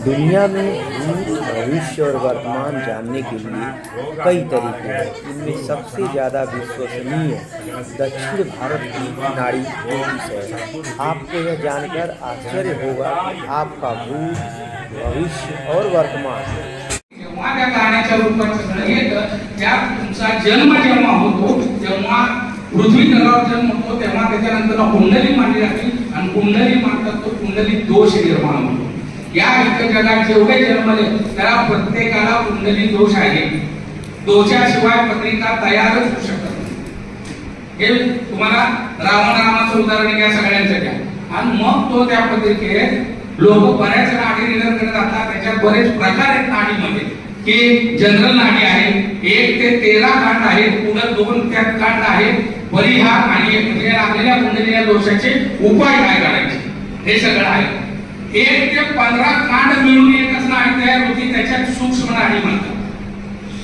दुनिया में भूत, भविष्य और वर्तमान जानने के लिए कई तरीके हैं। इनमें सबसे ज़्यादा विश्वसनीय दक्षिण भारत की नाड़ी ज्योतिष है। आपको यह जानकर आश्चर्य होगा कि आपका भूत, भविष्य और वर्तमान जेव्हा त्या गाण्याच्या रूपात सगळं येतं, त्या तुमचा जन्म जेव्हा होतो तेव्हा पृथ्वी तलावर जन्म होतो तेव्हा त्याच्यानंतर कुंडली मांडली जाते आणि कुंडली मांडतात तो कुंडली दोष निर्माण होतो। या इतर जगात जेवढे जन्मले त्याला प्रत्येकाला कुंडली दोष आहे। दोषाशिवाय पत्रिका तयारच होऊ शकत नाही। हे तुम्हाला रामाचं उदाहरण घ्या सगळ्यांचं घ्या आणि मग तो त्या पत्रिकेत लोक बऱ्याच नाडी रिडर करत असतात। त्याच्यात बरेच प्रकार आहेत नाडीमध्ये की जनरल नाडी आहे, 1 ते 13 कांड आहे, पुढे 2 त्यात कांड आहे, परिहार आणि म्हणजे आपल्याला कुंडलीच्या दोषाचे उपाय काय करायचे हे सगळं आहे। 1 ते 15 कांड मिळून एकच नाडी तयार होती, त्याच्यात सूक्ष्म नाडी म्हणतात।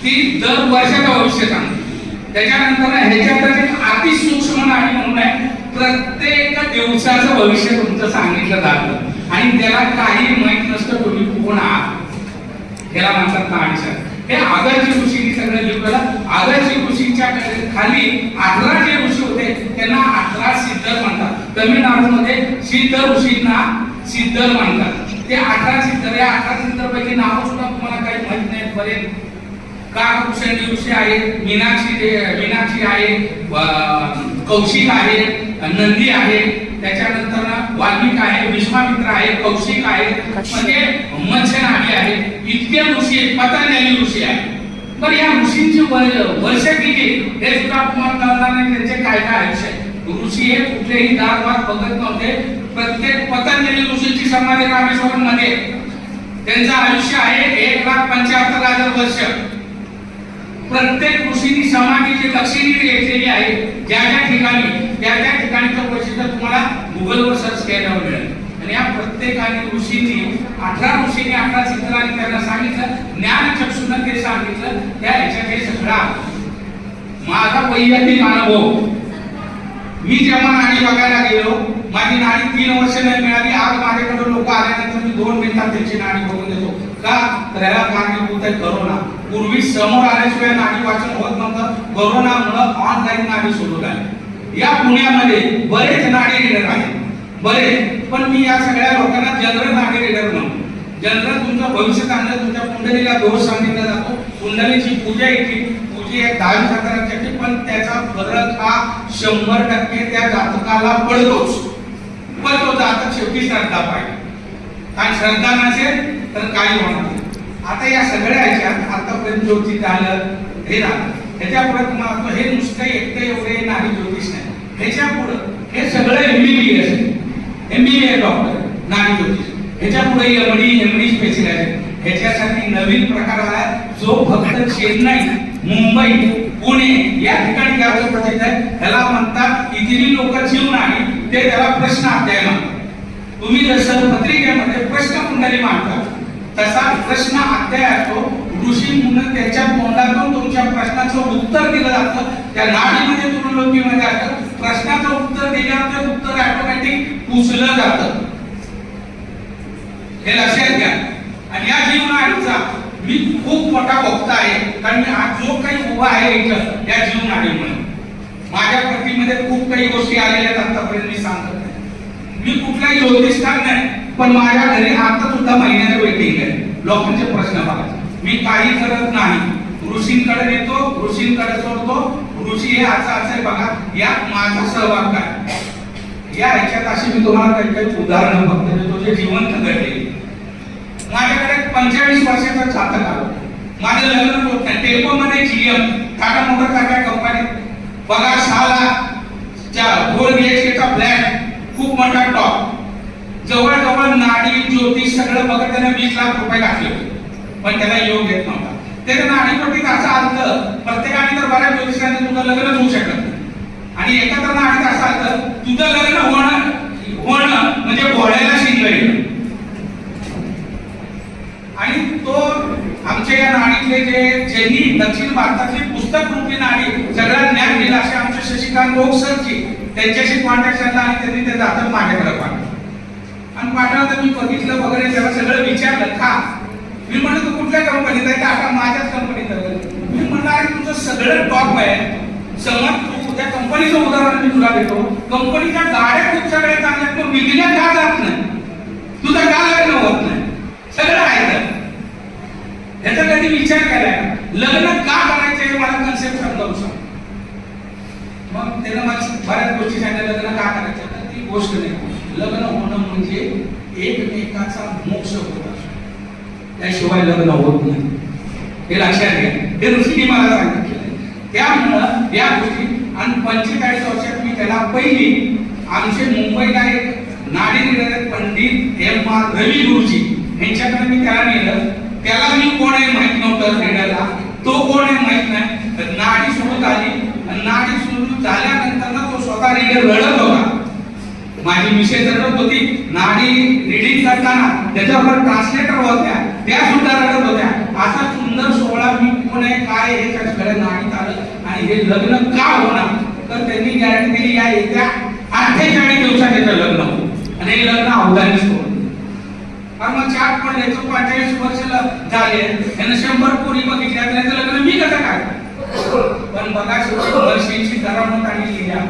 ती दर वर्षाचं भविष्य सांगते। त्याच्यानंतर ह्याच्यातच एक अति सूक्ष्म नाडी म्हणून आहे, प्रत्येक दिवसाचं भविष्य तुमचं सांगितलं जातं आणि त्याला काही माहित नसतं तुम्ही कोण आहात, त्याला म्हणतात नाडीशास्त्र। हे आगर्जी ऋषींनी सगळं लिहिलं। आगर्जी ऋषींच्या खाली 18 जे ऋषी होते त्यांना 18 सिद्धर म्हणतात। तमिळनाडूमध्ये सिद्ध ऋषींना सिद्धर म्हणतात। ते 18 सिद्धर या 18 सिद्धर पैकी नाव सुद्धा तुम्हाला काही माहित नाही। बरेच काकभूषणी ऋषी आहेत, मीनाक्षी आहे, कौशिक आहे, नंदी आहे, त्याच्यानंतर वाल्मिक आहे, विश्वामित्र आहे, कौशिक आहे, म्हणजे मत्स्य नाडी आहे, इतके ऋषी पतंजली ऋषी आहे। पण या ऋषींची वर्ष किती हे सुद्धा तुम्हाला कळणार नाही, त्यांचे काय काय आयुष्य आहे। ऋषी हे कुठलेही दारवाद बघत नव्हते। प्रत्येक पतंजली ऋषीची समाधी रामेश्वरम मध्ये त्यांचं आयुष्य आहे 1,75,000 वर्ष। प्रत्येक ऋषींनी समाधीची दक्षिणी घेतलेली आहे। ज्या ज्या ठिकाणी त्या त्या ठिकाणचं वैशिष्ट्य तुम्हाला गुगलवर सर्च केल्यावर मिळेल। आणि या प्रत्येकाने ऋषींनी 18 ऋषींनी 18 चित्रांनी त्यांना सांगितलं, ज्ञानचक्षुनं ते सांगितलं, त्या ह्याच्यात हे सगळं माझा वैयक्तिक अनुभव। मी जेव्हा नाडी बघायला गेलो, माझी नाडी 3 वर्ष नाही मिळाली। आज माझ्याकडे लोक आल्यानंतर मी 2 मिनिटात त्यांची नाडी बघून देतो का, तर याला कारणीभूत आहे करोना। पूर्वी समोर आल्याशिवाय नाडी वाचन होत नव्हतं, करोनामुळे ऑनलाईन नाडी सुरू झाली। या पुण्यामध्ये बरेच नाडी रीडर आहेत, बरेच, पण मी या सगळ्या लोकांना जनरल नाडी रीडर म्हणतो। जनरल तुमचं भविष्य सांगणं, तुमच्या कुंडलीला दोष सांगितला जातो, कुंडलीची पूजा येते, पूजा 10,000 पण त्याचा फरक हा 100% त्या जातकाला पडतोच। पण तो जातक शेवटी श्रद्धा पाहिजे, आणि श्रद्धा नसेल तर काही होणार नाही। आता या सगळ्या ह्याच्यात आतापर्यंत ज्योतिष झालं, हे झालं, ह्याच्या पुढे तुम्हाला हे नुसतं एकटं एवढे नाडी ज्योतिष नाही, ह्याच्या पुढे हे सगळं MBBS डॉक्टर नाडी ज्योतिष, ह्याच्या पुढे एमडी स्पेशलायझेशन। ह्याच्यासाठी नवीन प्रकार आला जो फक्त चेन्नई, मुंबई, पुणे या ठिकाणी जास्त प्रसिद्ध आहे। ह्याला म्हणतात इथली लोक जीव नाही, ते त्याला प्रश्न अध्याय म्हणतात। तुम्ही जसं पत्रिकेमध्ये प्रश्न कुंडली मांडता तसा प्रश्न अध्याय असतो। ऋषी म्हणून त्याच्या तोंडातून तुमच्या प्रश्नाचं उत्तर दिलं जातं, त्या नाडीमध्ये तुलनामध्ये असतं। प्रश्नाचं उत्तर दिल्यावर ते उत्तर ऑटोमॅटिक पुसलं जातं, हे लक्षात घ्या। आणि या जीवनाडीचा मी खूप मोठा भक्त आहे, कारण मी आज जो काही उभा आहे इथं या जीवनाडीमुळे माझ्या प्रतिमध्ये खूप काही गोष्टी आलेल्या आहेत। आतापर्यंत मी सांगत नाही, मी कुठलाही ज्योतिषकार नाही, पण माझ्या घरी आता सुद्धा महिन्याने वेटिंग आहे लोकांचे प्रश्न बघायचे। मी काही करत नाही, ऋषींकडे येतो, ऋषींकडे सोडतो, ऋषी हे असं बघा, यात माझा सहभाग काय। या ह्याच्यात अशी मी तुम्हाला काही काही उदाहरणं बघतो देतो जे जिवंत घडले। माझ्याकडे 25 वर्षाचा जातक आलो, माझं लग्न होत नाही। टेम्पोमध्ये GM टाटा मोटर सारख्या कंपनीत पगार 6 लाख, 4 BHK चा फ्लॅट, खूप मोठा टॉप, जवळजवळ नाडी ज्योतिष सगळं बघत त्याने 20 लाख रुपये घातले होते, पण त्याला योग येत नव्हता। त्याच्या नाडीपट्टीत असं आलं, प्रत्येकाने तर बऱ्याच ज्योतिषांनी तुझं लग्न होऊ शकत नाही, आणि एका तर नाडीत असं आलं तुझं लग्न होणं म्हणजे घोड्याला शिंग येणं। आणि तो आमच्या या नाडीतले ज्यांनी दक्षिण भारतातली पुस्तक रूपी नाडी सगळ्या ज्ञान दिलं असे आमचे शशिकांत सरजी, त्यांच्याशी कॉन्टॅक्ट साधला आणि त्यांनी ते जातक माझ्याकडे पाठवलं। आणि पाठवलं तर मी बघितलं वगैरे, त्याला सगळं विचारलं का कुठल्या कंपनीत आहे? टाटा माझ्याच कंपनीत आहे. मी म्हणलं अरे तुझं सगळं टॉप आहे, समज तू त्या कंपनीचं उदाहरण मी तुला देतो, कंपनीच्या गाड्या खूप सगळ्या चांगल्या, पण विकल्या का जात नाही? तुझं का लग्न होत नाही? सगळं आहे तर ह्याचा कधी विचार केलाय? लग्न का करायचं हे मला कन्सेप्ट समजावून सांग. मग त्यानं मला बऱ्याच गोष्टी सांगितल्या लग्न का करायचं. तर ती गोष्ट नाही, लग्न होणं म्हणजे एकमेकाचा मोक्ष होत असतो, त्याशिवाय लग्न होत नाही. हे लक्षात घ्या, हे ऋषीने मला सांगितलं. त्यामुळं या गोष्टी आणि 45 वर्षात मी त्याला पहिली आमचे मुंबईला एक नाडी निरंतर पंडित M.R. रवी गुरुजी यांच्याकडे मी त्याला नेलं. त्याला मी कोण आहे माहित नव्हतं, रेडाला तो कोण आहे माहित नाही. नाडी सुरू झाली आणि नाडी सुरू झाल्यानंतर ना तो स्वतः रीडर रडत होता. माझी मिसेस रडत होती. नाडी रीडिंग करताना त्याच्यावर ट्रान्सलेटर होत्या, त्या सुद्धा रडत होत्या. असा सुंदर सोहळा मी कोण आहे काय हे त्याच्याकडे नाडीत आलं. आणि हे लग्न का होणार, तर त्यांनी गॅरंटी दिली या येत्या 48 दिवसात त्याचं लग्न होतं. आणि हे लग्न अवधानीच होतं. मग चार पण याचं 45 वर्ष झाले, त्यानं 100 पोरी बघितल्या, त्याचं लग्न मी कसं काय? पण बघा शेवटी वर्षींची करामत आणि लिहिल्या.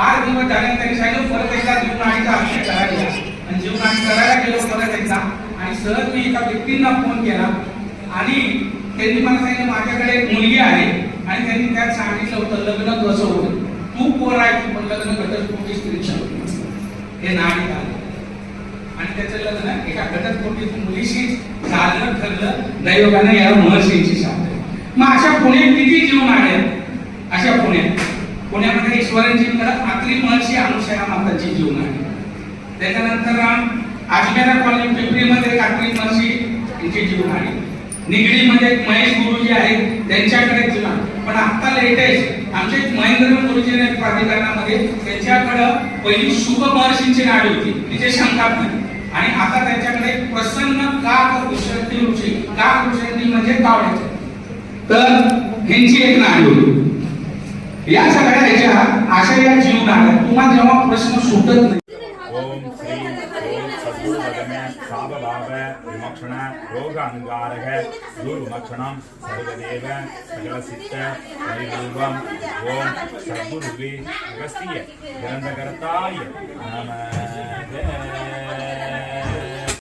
8 दिवस झाले त्यांनी सांगितलं परत एकदा जीवनाचा अभिषेक करायला. आणि जीवनाने करायला गेलो परत एकदा. आणि सहज मी एका व्यक्तींना फोन केला आणि त्यांनी मला सांगितलं माझ्याकडे एक मुलगी आहे. आणि त्यांनी त्यात सांगितलं होतं लग्न कसं होतं. तू पोर आहे पण लग्न घटस्फोटी स्त्रीचं हे नाडी आलं. आणि त्याचं लग्न एका घटस्फोटी मुलीशी झालं ठरलं. दैवगानं या महर्षींची शांत. मग अशा पुण्यात किती जीवन आहेत? अशा पुण्यामध्ये ईश्वरांजीकडं आत्री महर्षी अनुसया माताची जीवन आहे. त्याच्यानंतर अजमेरा कॉलनी पिंपरीमध्ये आत्री महर्षी यांची जीवन आहे. निगडीमध्ये महेश गुरुजी आहेत, त्यांच्याकडे जीवन. पण आता लेटेस्ट आमचे महेंद्र गुरुजी प्राधिकरणामध्ये त्यांच्याकडं पहिली शुभ महर्षींची नाडी होती, तिचे शंकात नाही. आणि आता त्यांच्याकडे प्रसन्न काक विश्रंती ऋषी, काक विश्रंती म्हणजे कावड्याचे, तर ह्यांची एक नाडी होती. या सगळ्या ह्याच्या अशा या जीवन आहेत. तुम्हाला जेव्हा प्रश्न सुटत नाही. ओम श्री ओम सद्गुरुपदमे सावभाव विमक्षण रोग अंगारः गुरुमक्षणं सर्वदेव सकलसिद्ध परिपूर्वं ओम सद्गुरुवे अगस्त्य ग्रंथकर्ताय नमः.